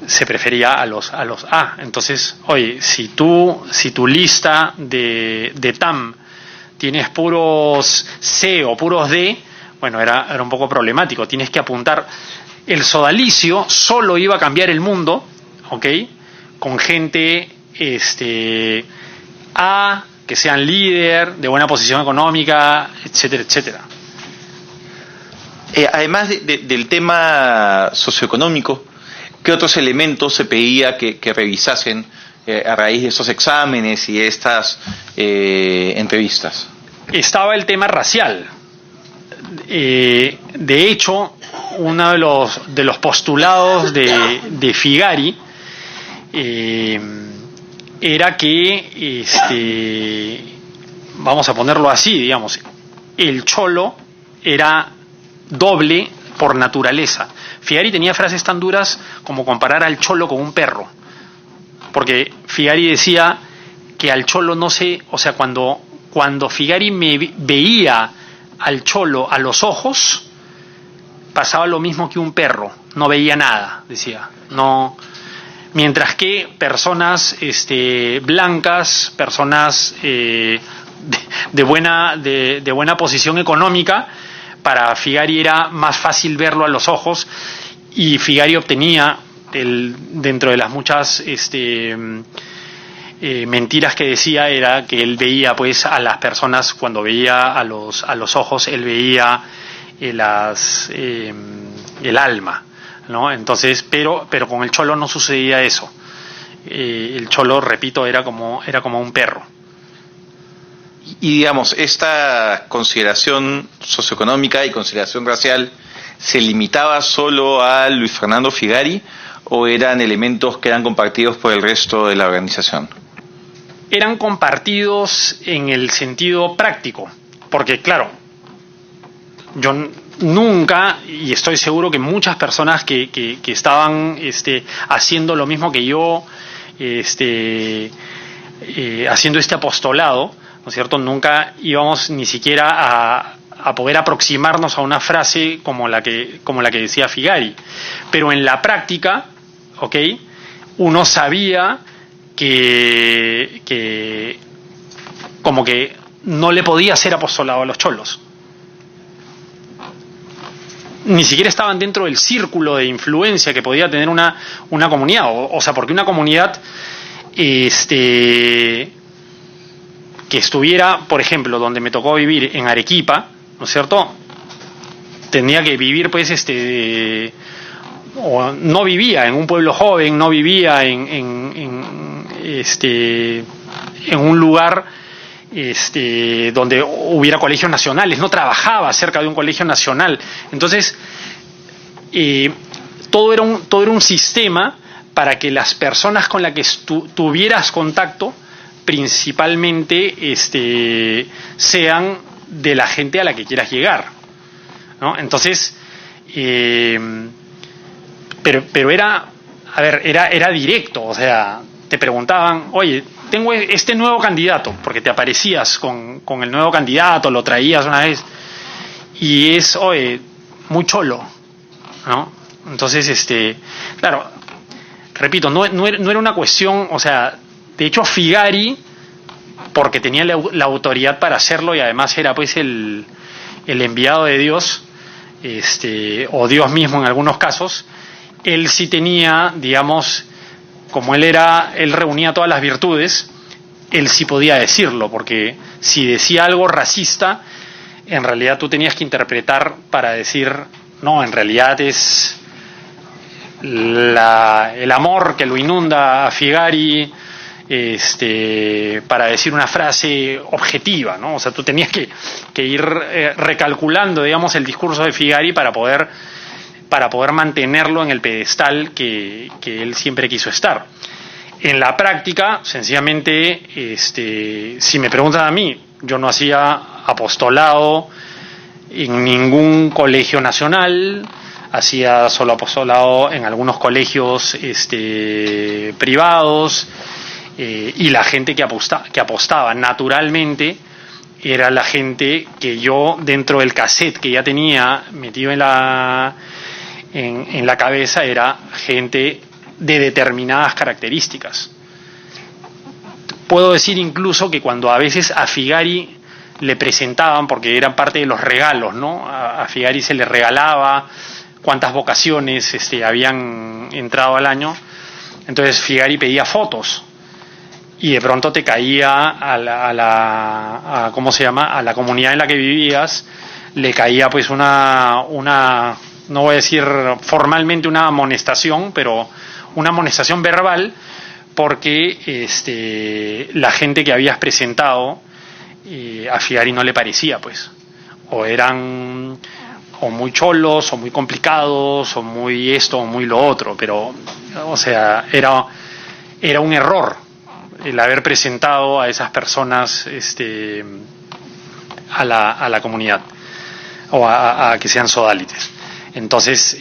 se prefería a los A. Entonces, oye, si tu lista de TAM tienes puros C o puros D, bueno, era un poco problemático. Tienes que apuntar. El sodalicio solo iba a cambiar el mundo, ¿ok? Con gente A, que sean líder, de buena posición económica, etcétera, etcétera. Además del tema socioeconómico, ¿qué otros elementos se pedía que revisasen a raíz de esos exámenes y estas entrevistas? Estaba el tema racial. De hecho, uno de los postulados de Figari era que, vamos a ponerlo así, digamos, el cholo era doble por naturaleza. Figari tenía frases tan duras como comparar al cholo con un perro, porque Figari decía que al cholo o sea, cuando Figari me veía al cholo a los ojos, pasaba lo mismo que un perro, no veía nada, decía, no. Mientras que personas blancas, personas de buena posición económica, para Figari era más fácil verlo a los ojos, y Figari obtenía, dentro de las muchas mentiras que decía, era que él veía pues a las personas, cuando veía a los ojos, él veía el alma, ¿no? Entonces, pero con el cholo no sucedía eso. El cholo, repito, era como un perro. Y digamos, esta consideración socioeconómica y consideración racial, ¿se limitaba solo a Luis Fernando Figari o eran elementos que eran compartidos por el resto de la organización? Eran compartidos en el sentido práctico, porque claro, yo nunca, y estoy seguro que muchas personas que estaban haciendo lo mismo que yo, haciendo este apostolado, ¿no es cierto? Nunca íbamos ni siquiera a poder aproximarnos a una frase como la que decía Figari, pero en la práctica, ¿ok? Uno sabía que como que no le podía hacer apostolado a los cholos. Ni siquiera estaban dentro del círculo de influencia que podía tener una comunidad, o sea, porque una comunidad que estuviera, por ejemplo, donde me tocó vivir, en Arequipa, ¿no es cierto? Tenía que vivir pues o no vivía en un pueblo joven, no vivía en un lugar donde hubiera colegios nacionales, no trabajaba cerca de un colegio nacional. Entonces, todo era un sistema para que las personas con las que tuvieras contacto principalmente sean de la gente a la que quieras llegar, ¿no? Entonces, pero era directo, o sea, te preguntaban, oye, tengo este nuevo candidato, porque te aparecías con el nuevo candidato, lo traías una vez, y es, oye, muy cholo, ¿no? Entonces, claro, repito, no era una cuestión, o sea, de hecho Figari, porque tenía la autoridad para hacerlo y además era pues el enviado de Dios, o Dios mismo en algunos casos, él sí tenía, digamos, como él reunía todas las virtudes, él sí podía decirlo, porque si decía algo racista, en realidad tú tenías que interpretar para decir, no, en realidad es el amor que lo inunda a Figari, para decir una frase objetiva, ¿no? O sea, tú tenías que ir recalculando, digamos, el discurso de Figari para poder mantenerlo en el pedestal que él siempre quiso estar. En la práctica, sencillamente, si me preguntan a mí, yo no hacía apostolado en ningún colegio nacional, hacía solo apostolado en algunos colegios privados, y la gente que apostaba naturalmente era la gente que yo, dentro del cassette que ya tenía metido en en la cabeza era gente de determinadas características. Puedo decir incluso que cuando a veces a Figari le presentaban, porque eran parte de los regalos, ¿no? A Figari se le regalaba cuántas vocaciones habían entrado al año. Entonces Figari pedía fotos y de pronto te caía a ¿cómo se llama? A la comunidad en la que vivías, le caía pues una no voy a decir formalmente una amonestación, pero una amonestación verbal, porque la gente que habías presentado a Figari no le parecía, pues, o eran o muy cholos, o muy complicados, o muy esto, o muy lo otro, pero, o sea, era un error el haber presentado a esas personas a la comunidad, o a que sean sodalites. Entonces,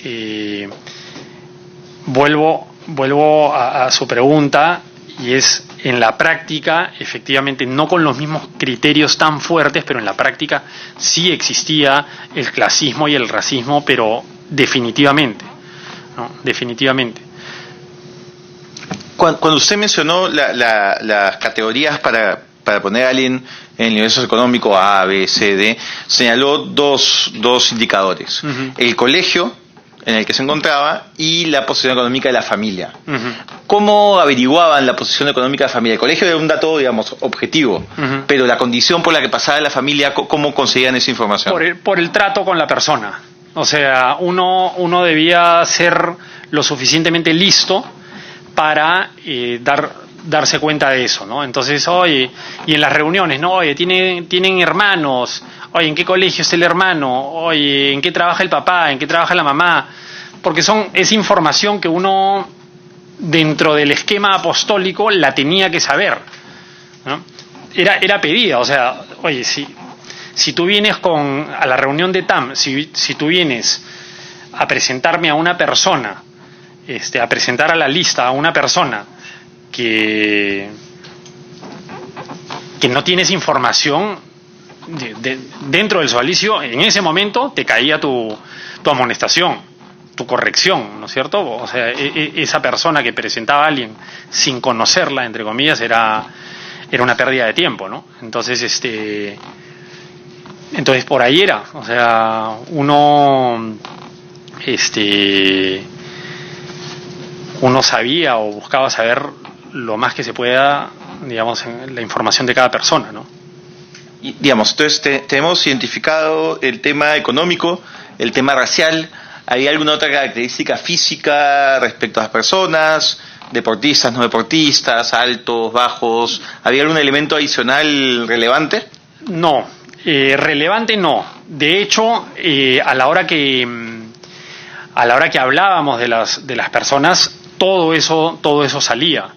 vuelvo a su pregunta, y es, en la práctica, efectivamente, no con los mismos criterios tan fuertes, pero en la práctica sí existía el clasismo y el racismo, pero definitivamente, ¿no? Definitivamente. Cuando usted mencionó las categorías para poner a alguien en el nivel socioeconómico A, B, C, D, señaló dos indicadores. Uh-huh. El colegio en el que se encontraba y la posición económica de la familia. Uh-huh. ¿Cómo averiguaban la posición económica de la familia? El colegio era un dato, digamos, objetivo, uh-huh, pero la condición por la que pasaba la familia, ¿cómo conseguían esa información? Por el trato con la persona. O sea, uno debía ser lo suficientemente listo para darse cuenta de eso, ¿no? Entonces, oye, y en las reuniones, ¿no? Oye, tienen hermanos, oye, ¿en qué colegio está el hermano? Oye, ¿en qué trabaja el papá? ¿En qué trabaja la mamá? Porque es información que uno, dentro del esquema apostólico, la tenía que saber, ¿no? Era pedida, o sea, oye, si tú vienes a la reunión de TAM, si tú vienes a presentarme a una persona, a presentar a la lista a una persona que no tienes información dentro del sodalicio, en ese momento te caía tu amonestación, tu corrección, ¿no es cierto? O sea, esa persona que presentaba a alguien sin conocerla, entre comillas, era una pérdida de tiempo, ¿no? Entonces, por ahí era, o sea, uno sabía o buscaba saber lo más que se pueda, digamos, en la información de cada persona, ¿no? Y, digamos, entonces tenemos identificado el tema económico, el tema racial. ¿Hay alguna otra característica física respecto a las personas? Deportistas, no deportistas, altos, bajos. ¿Había algún elemento adicional relevante? No, relevante no. De hecho, a la hora que hablábamos de las personas, todo eso salía,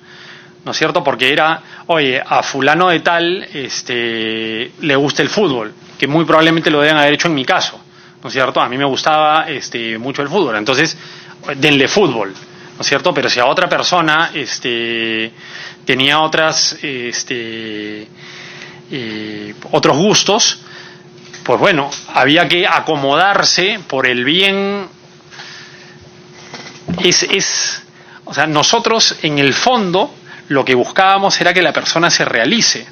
¿no es cierto? Porque era, oye, a fulano de tal le gusta el fútbol, que muy probablemente lo deben haber hecho en mi caso, ¿no es cierto? A mí me gustaba mucho el fútbol, entonces denle fútbol, ¿no es cierto? Pero si a otra persona tenía otros gustos, pues bueno, había que acomodarse por el bien. O sea, nosotros en el fondo lo que buscábamos era que la persona se realice,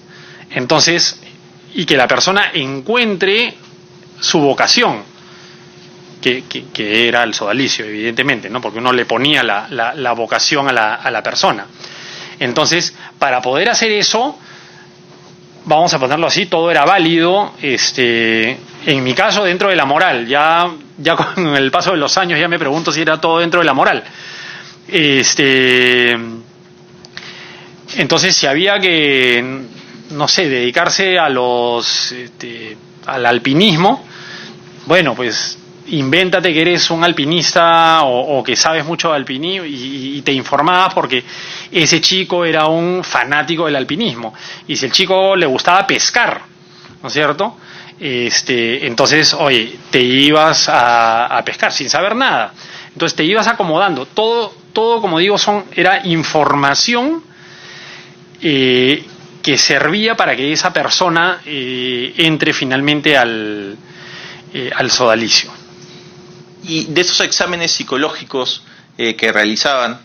entonces, y que la persona encuentre su vocación, que era el sodalicio, evidentemente, ¿no? Porque uno le ponía la vocación a la persona. Entonces, para poder hacer eso, vamos a ponerlo así, todo era válido, en mi caso dentro de la moral, ya con el paso de los años ya me pregunto si era todo dentro de la moral. Entonces, si había que, no sé, dedicarse al alpinismo, bueno, pues invéntate que eres un alpinista o que sabes mucho de alpinismo y te informabas porque ese chico era un fanático del alpinismo. Y si el chico le gustaba pescar, ¿no es cierto? Entonces, oye, te ibas a pescar sin saber nada. Entonces te ibas acomodando. Todo, como digo, era información que servía para que esa persona entre finalmente al sodalicio. Y de esos exámenes psicológicos que realizaban,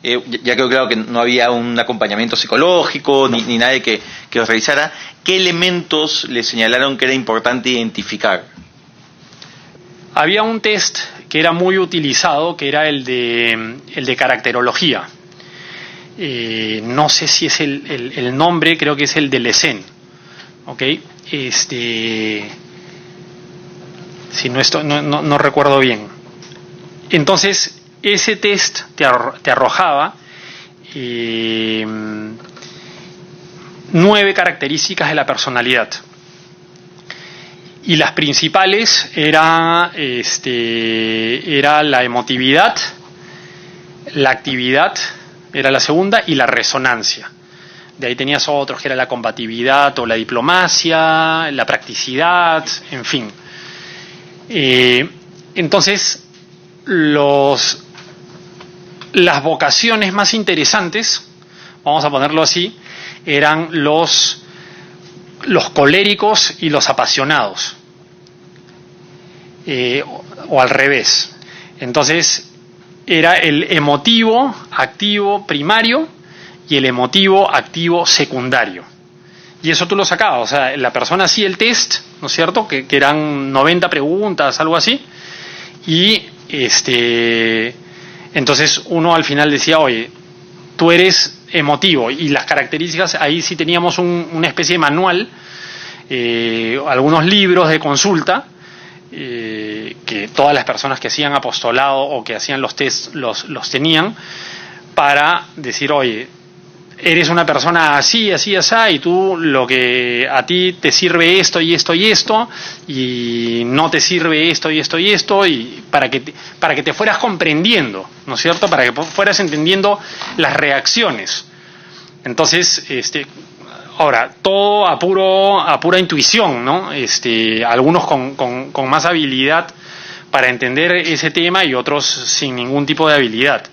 ya quedó claro que no había un acompañamiento psicológico ni nadie que los realizara, ¿qué elementos le señalaron que era importante identificar? Había un test que era muy utilizado, que era el de caracterología. No sé si es el nombre, creo que es el de Lesen. ¿Ok? Si no recuerdo bien. Entonces, ese test te arrojaba 9 características de la personalidad. Y las principales era la emotividad, la actividad, era la segunda, y la resonancia. De ahí tenías otros, que era la combatividad o la diplomacia, la practicidad, en fin. Entonces, las vocaciones más interesantes, vamos a ponerlo así, eran los coléricos y los apasionados, o al revés. Entonces era el emotivo activo primario y el emotivo activo secundario, y eso tú lo sacabas. O sea, la persona hacía el test, ¿no es cierto?, que eran 90 preguntas, algo así, y entonces uno al final decía, oye, tú eres emotivo, y las características, ahí sí teníamos una especie de manual, algunos libros de consulta, que todas las personas que hacían apostolado o que hacían los tests los tenían, para decir, oye, eres una persona así, así, así, y tú lo que a ti te sirve esto y esto y esto, y no te sirve esto y esto y esto, y para que te fueras comprendiendo, ¿no es cierto?, para que fueras entendiendo las reacciones. Entonces, ahora, todo a pura intuición, ¿no? Algunos con más habilidad para entender ese tema y otros sin ningún tipo de habilidad.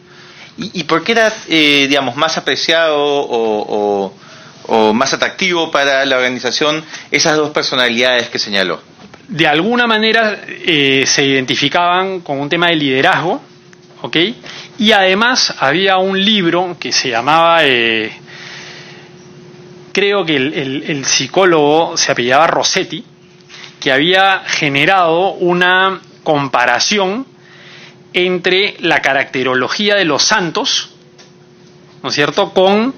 ¿Y por qué era, digamos, más apreciado o más atractivo para la organización esas dos personalidades que señaló? De alguna manera se identificaban con un tema de liderazgo, ¿ok? Y además había un libro que se llamaba, creo que el psicólogo se apellidaba Rossetti, que había generado una comparación entre la caracterología de los santos, ¿no es cierto?, con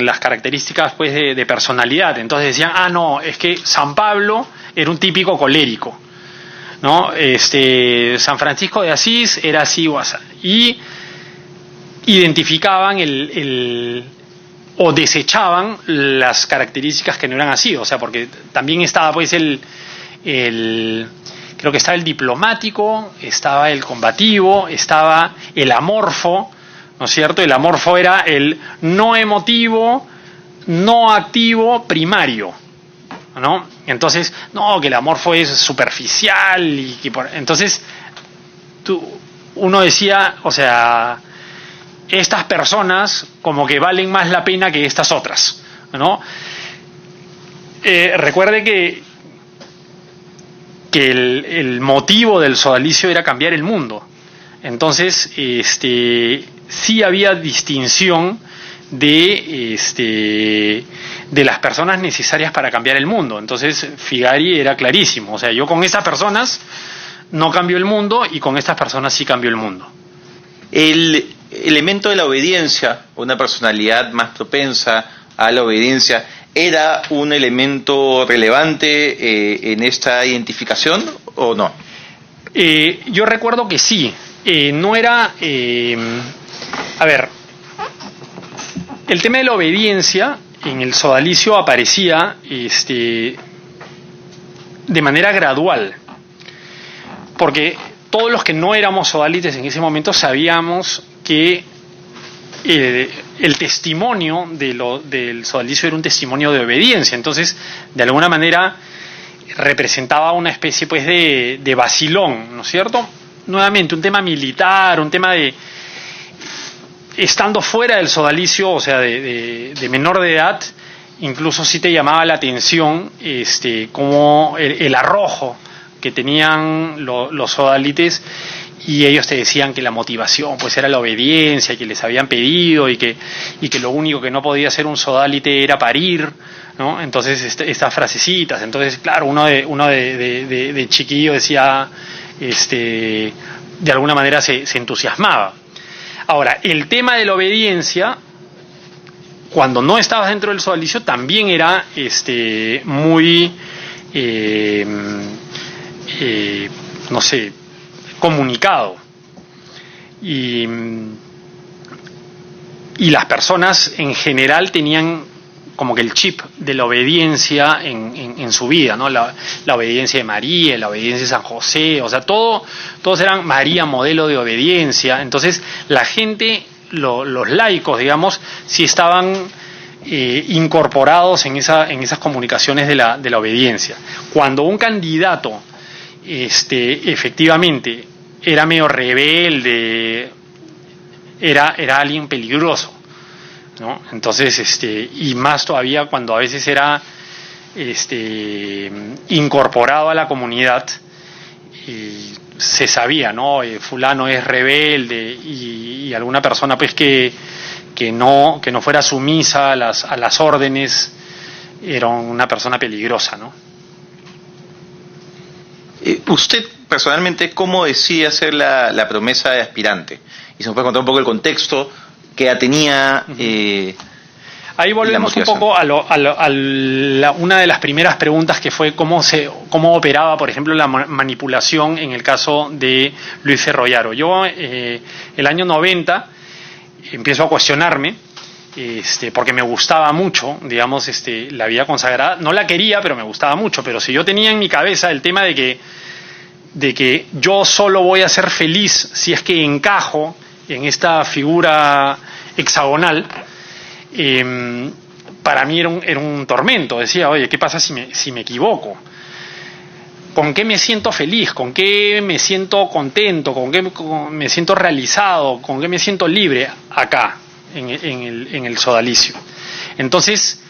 las características, pues, de personalidad. Entonces decían, no, es que San Pablo era un típico colérico, ¿no? San Francisco de Asís era así o así. Y identificaban o desechaban las características que no eran así. O sea, porque también estaba, pues, creo que estaba el diplomático, estaba el combativo, estaba el amorfo, ¿no es cierto? El amorfo era el no emotivo, no activo primario, ¿no? Entonces, no, que el amorfo es superficial, entonces uno decía, o sea, estas personas como que valen más la pena que estas otras, ¿no? Recuerde que el motivo del sodalicio era cambiar el mundo. Entonces, sí había distinción de las personas necesarias para cambiar el mundo. Entonces, Figari era clarísimo. O sea, yo con estas personas no cambio el mundo, y con estas personas sí cambio el mundo. El elemento de la obediencia, una personalidad más propensa a la obediencia, ¿era un elemento relevante en esta identificación o no? Yo recuerdo que sí. No era... a ver, el tema de la obediencia en el sodalicio aparecía de manera gradual, porque todos los que no éramos sodalites en ese momento sabíamos que el testimonio del sodalicio era un testimonio de obediencia. Entonces, de alguna manera representaba una especie, pues, de vacilón, ¿no es cierto? Nuevamente, un tema militar, un tema de estando fuera del sodalicio, o sea, de menor de edad, incluso sí te llamaba la atención como el arrojo que tenían los sodalites, y ellos te decían que la motivación pues era la obediencia, que les habían pedido y que lo único que no podía hacer un sodalite era parir, ¿no? Entonces estas frasecitas, entonces claro, uno de chiquillo decía, de alguna manera se entusiasmaba. Ahora, el tema de la obediencia, cuando no estabas dentro del sodalicio, también era muy no sé, comunicado, y las personas en general tenían como que el chip de la obediencia en su vida, ¿no? La obediencia de María, la obediencia de San José, o sea, todos eran María modelo de obediencia. Entonces la gente, los laicos, digamos, sí estaban incorporados en esas comunicaciones de la obediencia. Cuando un candidato efectivamente era medio rebelde, era alguien peligroso, ¿no? Entonces, y más todavía cuando a veces era incorporado a la comunidad, se sabía, ¿no? Fulano es rebelde, y alguna persona pues que no fuera sumisa a las órdenes era una persona peligrosa, ¿no? Usted personalmente, ¿cómo decide hacer la promesa de aspirante? Y se nos puede contar un poco el contexto que ya tenía. Ahí volvemos un poco a una de las primeras preguntas, que fue cómo operaba, por ejemplo, la manipulación en el caso de Luis Ferrollaro. Yo, el año 90, empiezo a cuestionarme, porque me gustaba mucho, digamos, la vida consagrada. No la quería, pero me gustaba mucho. Pero si yo tenía en mi cabeza el tema de que yo solo voy a ser feliz si es que encajo en esta figura hexagonal, para mí era un tormento. Decía, oye, ¿qué pasa si me equivoco? ¿Con qué me siento feliz? ¿Con qué me siento contento? ¿Con qué me siento realizado? ¿Con qué me siento libre acá, en el sodalicio? Entonces,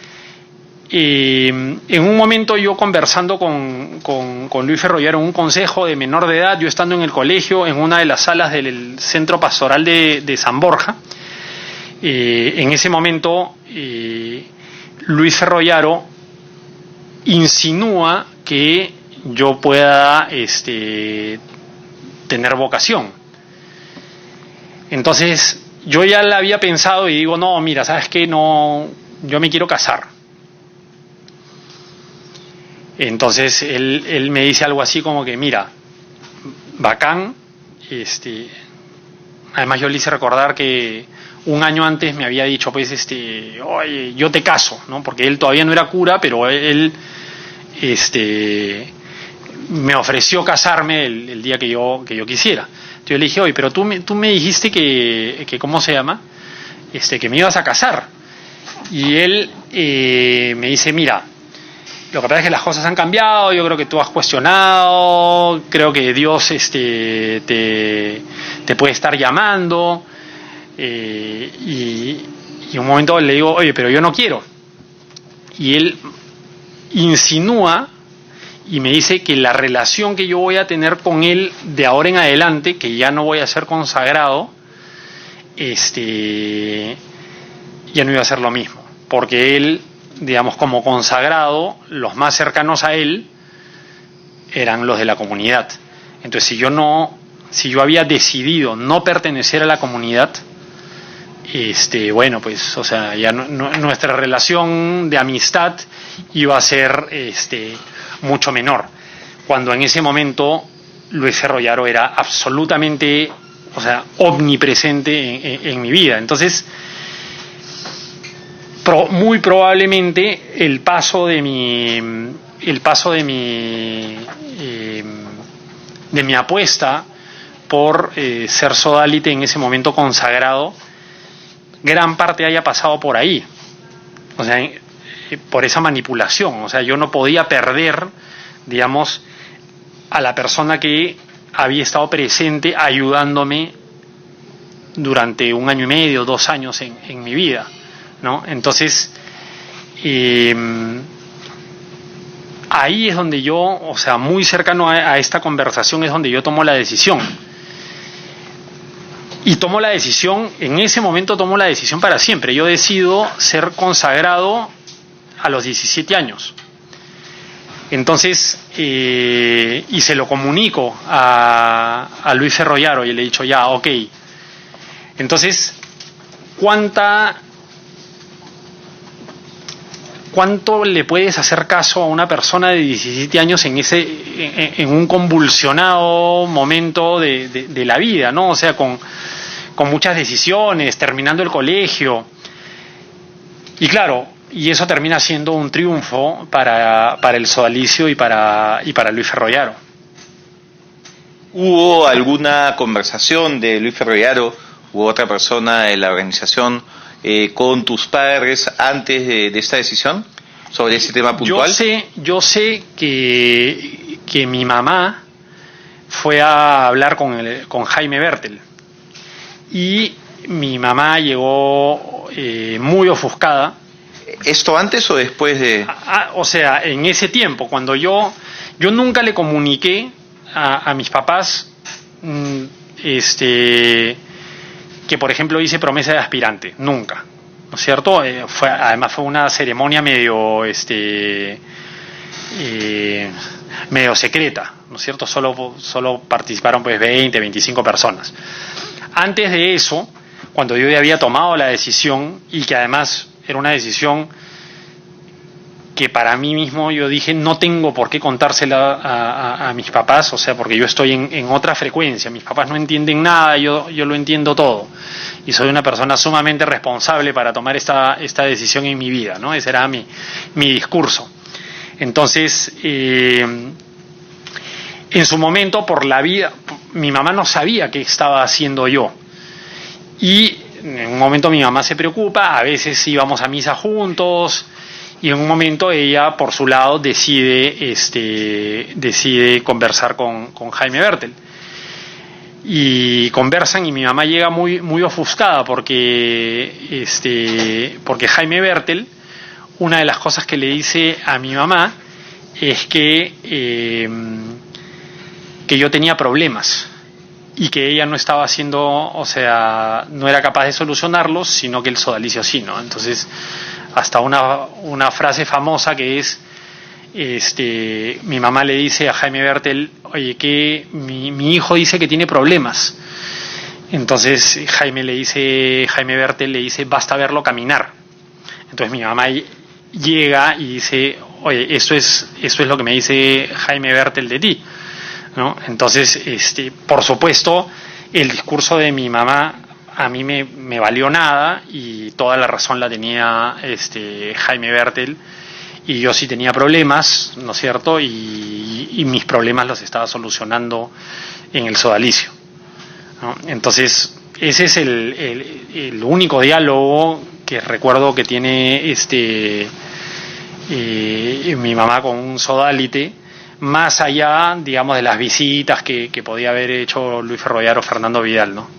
en un momento yo conversando con Luis Ferrollaro en un consejo de menor de edad, yo estando en el colegio, en una de las salas del centro pastoral de San Borja, en ese momento Luis Ferrollaro insinúa que yo pueda tener vocación. Entonces yo ya la había pensado y digo, no, mira, ¿sabes qué? No, yo me quiero casar. Entonces él me dice algo así como que, mira, bacán, además yo le hice recordar que un año antes me había dicho, pues, oye, yo te caso, ¿no? Porque él todavía no era cura, pero él me ofreció casarme el día que yo quisiera. Entonces yo le dije, oye, pero tú me dijiste que ¿cómo se llama? Que me ibas a casar. Y él me dice, mira, lo que pasa es que las cosas han cambiado, yo creo que tú has cuestionado, creo que Dios te puede estar llamando, y un momento le digo, oye, pero yo no quiero. Y él insinúa y me dice que la relación que yo voy a tener con él de ahora en adelante, que ya no voy a ser consagrado, ya no iba a ser lo mismo, porque él, digamos, como consagrado, los más cercanos a él eran los de la comunidad. Entonces, si yo había decidido no pertenecer a la comunidad, bueno, pues, o sea, ya nuestra relación de amistad iba a ser mucho menor, cuando en ese momento Luis Ferrollaro era absolutamente, o sea, omnipresente en mi vida. Entonces, muy probablemente el paso de mi apuesta por ser sodalite en ese momento consagrado, gran parte haya pasado por ahí, o sea, por esa manipulación. O sea, yo no podía perder, digamos, a la persona que había estado presente ayudándome durante 1 año y medio, 2 años en mi vida, ¿no? Entonces, ahí es donde yo, o sea, muy cercano a esta conversación es donde yo tomo la decisión. Y tomo la decisión, en ese momento tomo la decisión para siempre. Yo decido ser consagrado a los 17 años. Entonces, y se lo comunico a Luis Ferroyaro y le he dicho, ya, ok. Entonces, ¿cuánto le puedes hacer caso a una persona de 17 años en un convulsionado momento de la vida, ¿no? O sea, con muchas decisiones, terminando el colegio. Y claro, y eso termina siendo un triunfo para el sodalicio y para Luis Ferroyaro. ¿Hubo alguna conversación de Luis Ferroyaro u otra persona de la organización con tus padres antes de esta decisión sobre ese tema puntual? Yo sé que mi mamá fue a hablar con Jaime Bertel y mi mamá llegó muy ofuscada. ¿Esto antes o después de...? O sea, en ese tiempo, cuando yo nunca le comuniqué a mis papás que, por ejemplo, hice promesa de aspirante, nunca, ¿no es cierto? Además fue una ceremonia medio secreta, ¿no es cierto? Solo participaron pues 20, 25 personas. Antes de eso, cuando yo ya había tomado la decisión, y que además era una decisión que para mí mismo yo dije, no tengo por qué contársela a mis papás, o sea, porque yo estoy en otra frecuencia, mis papás no entienden nada, yo lo entiendo todo, y soy una persona sumamente responsable para tomar esta decisión en mi vida, ¿no? Ese era mi discurso. Entonces, en su momento, por la vida, mi mamá no sabía qué estaba haciendo yo, y en un momento mi mamá se preocupa, a veces íbamos a misa juntos, y en un momento ella, por su lado, decide conversar con Jaime Bertel. Y conversan y mi mamá llega muy, muy ofuscada porque Jaime Bertel, una de las cosas que le dice a mi mamá es que yo tenía problemas y que ella no estaba haciendo, o sea, no era capaz de solucionarlos, sino que el sodalicio sí, ¿no? Entonces, hasta una frase famosa que es, mi mamá le dice a Jaime Bertel, oye, que mi hijo dice que tiene problemas. Entonces Jaime Bertel le dice, basta verlo caminar. Entonces mi mamá llega y dice, oye, esto es lo que me dice Jaime Bertel de ti, ¿no? Entonces, por supuesto, el discurso de mi mamá a mí me valió nada y toda la razón la tenía Jaime Bertel, y yo sí tenía problemas, ¿no es cierto? Y mis problemas los estaba solucionando en el sodalicio, ¿no? Entonces, ese es el único diálogo que recuerdo que tiene mi mamá con un sodalite, más allá, digamos, de las visitas que podía haber hecho Luis Ferroyaro o Fernando Vidal, ¿no?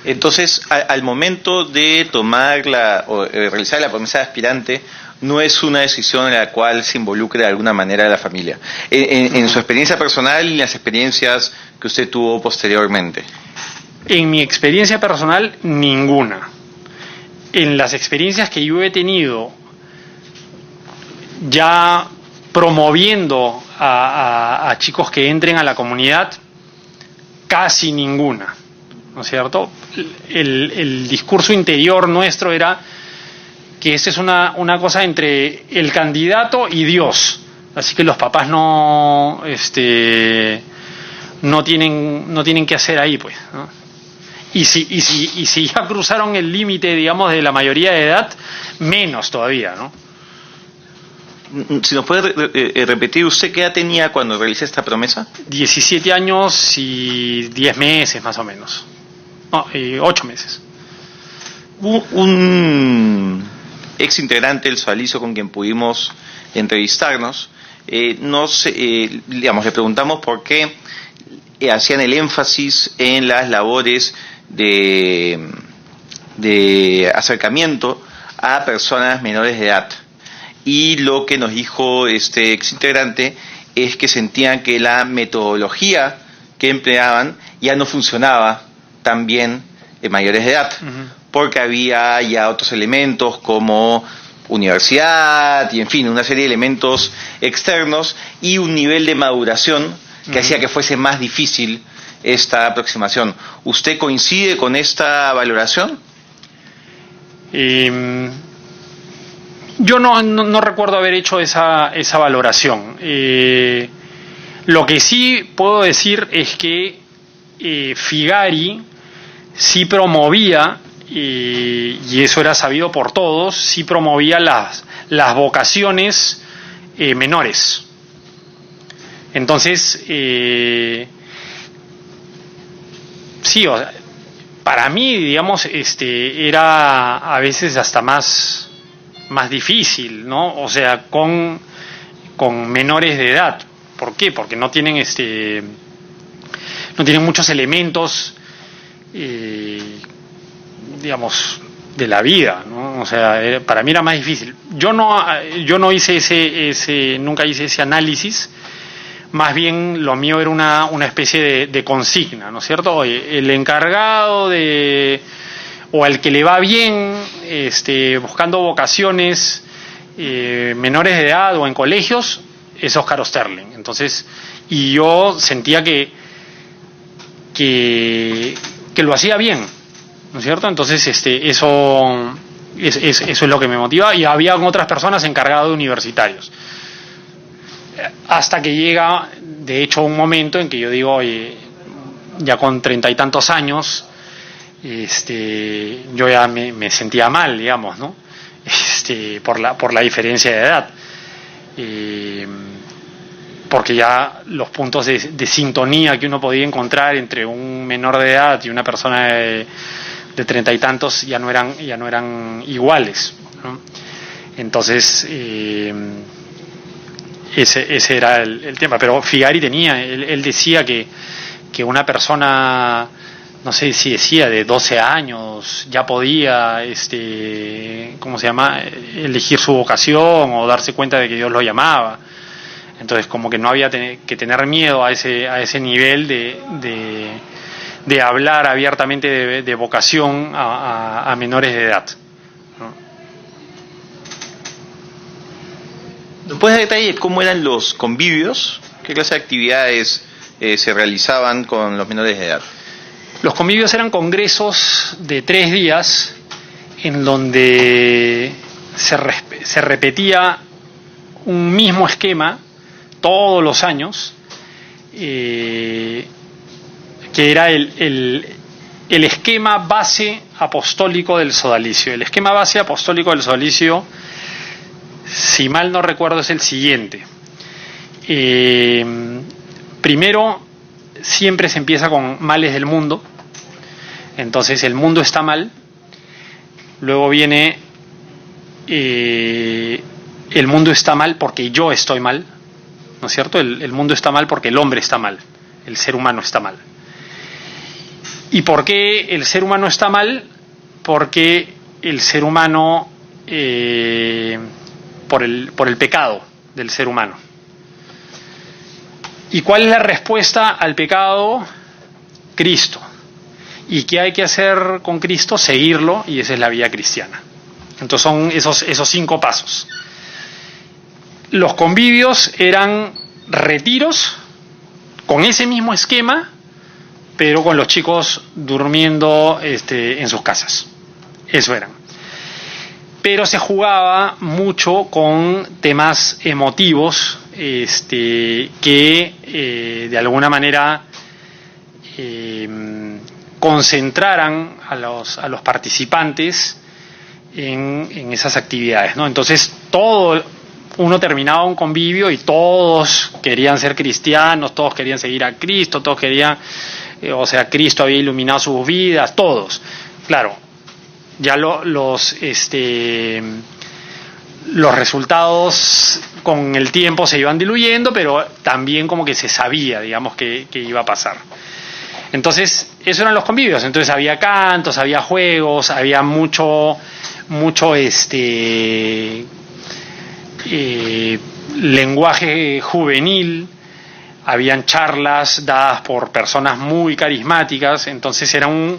Entonces, al momento de tomar o realizar la promesa de aspirante, no es una decisión en la cual se involucre de alguna manera a la familia. En su experiencia personal y en las experiencias que usted tuvo posteriormente. En mi experiencia personal, ninguna. En las experiencias que yo he tenido ya promoviendo a chicos que entren a la comunidad, casi ninguna, ¿no es cierto? El discurso interior nuestro era que esta es una cosa entre el candidato y Dios, así que los papás no tienen que hacer ahí, pues, ¿no? Y si ya cruzaron el límite, digamos, de la mayoría de edad, menos todavía, ¿no? Si nos puede repetir, ¿usted qué edad tenía cuando realicé esta promesa? 17 años y 10 meses más o menos. No, 8 meses. Un ex integrante del sodalicio con quien pudimos entrevistarnos, le preguntamos por qué hacían el énfasis en las labores de acercamiento a personas menores de edad. y lo que nos dijo este ex integrante es que sentían que la metodología que empleaban ya no funcionaba tan bien en mayores de edad, porque había ya otros elementos como universidad y en fin, una serie de elementos externos y un nivel de maduración que hacía que fuese más difícil esta aproximación. ¿Usted coincide con esta valoración? Yo no recuerdo haber hecho esa valoración. Lo que sí puedo decir es que Figari sí promovía, y eso era sabido por todos, sí promovía las vocaciones menores. Entonces, sí, o sea, para mí, digamos, era a veces hasta más difícil, ¿no? O sea, con menores de edad. ¿Por qué? Porque no tienen muchos elementos, digamos, de la vida, ¿no? O sea, para mí era más difícil. Yo no hice nunca hice ese análisis. Más bien lo mío era una especie de consigna, ¿no es cierto? Oye, el encargado o al que le va bien buscando vocaciones menores de edad o en colegios es Óscar Osterling. Entonces, y yo sentía que lo hacía bien, ¿no es cierto? Entonces eso es lo que me motiva, y había otras personas encargadas de universitarios. Hasta que llega, de hecho, un momento en que yo digo, oye, ya con 30 y tantos años, yo ya me sentía mal, digamos, ¿no? Por la diferencia de edad. Porque ya los puntos de sintonía que uno podía encontrar entre un menor de edad y una persona de 30 y tantos ya no eran iguales, ¿no? Entonces, ese era el tema. Pero Figari él decía que una persona, no sé si decía de 12 años, ya podía, ¿cómo se llama?, elegir su vocación o darse cuenta de que Dios lo llamaba. Entonces, como que no había que tener miedo a ese nivel de hablar abiertamente de vocación a menores de edad, ¿no? ¿Nos puedes dar detalle de cómo eran los convivios? ¿Qué clase de actividades se realizaban con los menores de edad? Los convivios eran congresos de 3 días en donde se repetía un mismo esquema todos los años, que era el esquema base apostólico del sodalicio. El esquema base apostólico del sodalicio, si mal no recuerdo, es el siguiente. Primero, siempre se empieza con males del mundo. Entonces, el mundo está mal. Luego viene el mundo está mal porque yo estoy mal, ¿no es cierto? El mundo está mal porque el hombre está mal, el ser humano está mal. ¿Y por qué el ser humano está mal? Porque el ser humano, por el pecado del ser humano. ¿Y cuál es la respuesta al pecado? Cristo. ¿Y qué hay que hacer con Cristo? Seguirlo, y esa es la vida cristiana. Entonces son esos 5 pasos. Los convivios eran retiros con ese mismo esquema, pero con los chicos durmiendo en sus casas. Eso eran. Pero se jugaba mucho con temas emotivos que de alguna manera concentraran a los participantes en esas actividades, ¿no? Entonces uno terminaba un convivio y todos querían ser cristianos, todos querían seguir a Cristo, todos querían, Cristo había iluminado sus vidas, todos. Claro, ya los resultados con el tiempo se iban diluyendo, pero también como que se sabía, digamos, que iba a pasar. Entonces, esos eran los convivios. Entonces había cantos, había juegos, había mucho lenguaje juvenil, habían charlas dadas por personas muy carismáticas, entonces era un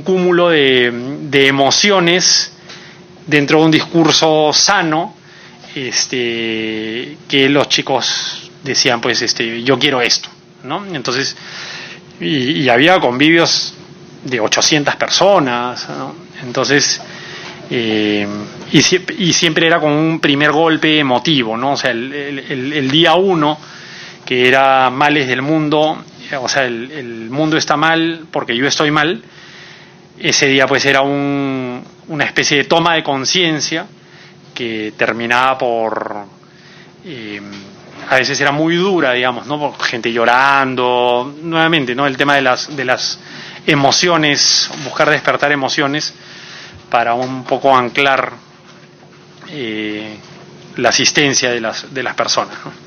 cúmulo de emociones dentro de un discurso sano, que los chicos decían, pues, yo quiero esto, ¿no? Entonces, y había convivios de 800 personas, ¿no? Entonces, y siempre era con un primer golpe emotivo, ¿no? O sea, el día uno, que era males del mundo, o sea, el mundo está mal porque yo estoy mal, ese día pues era una especie de toma de conciencia que terminaba por, a veces era muy dura, digamos, ¿no? Por gente llorando, nuevamente, ¿no? El tema de las emociones, buscar despertar emociones para un poco anclar la asistencia de las personas, ¿no?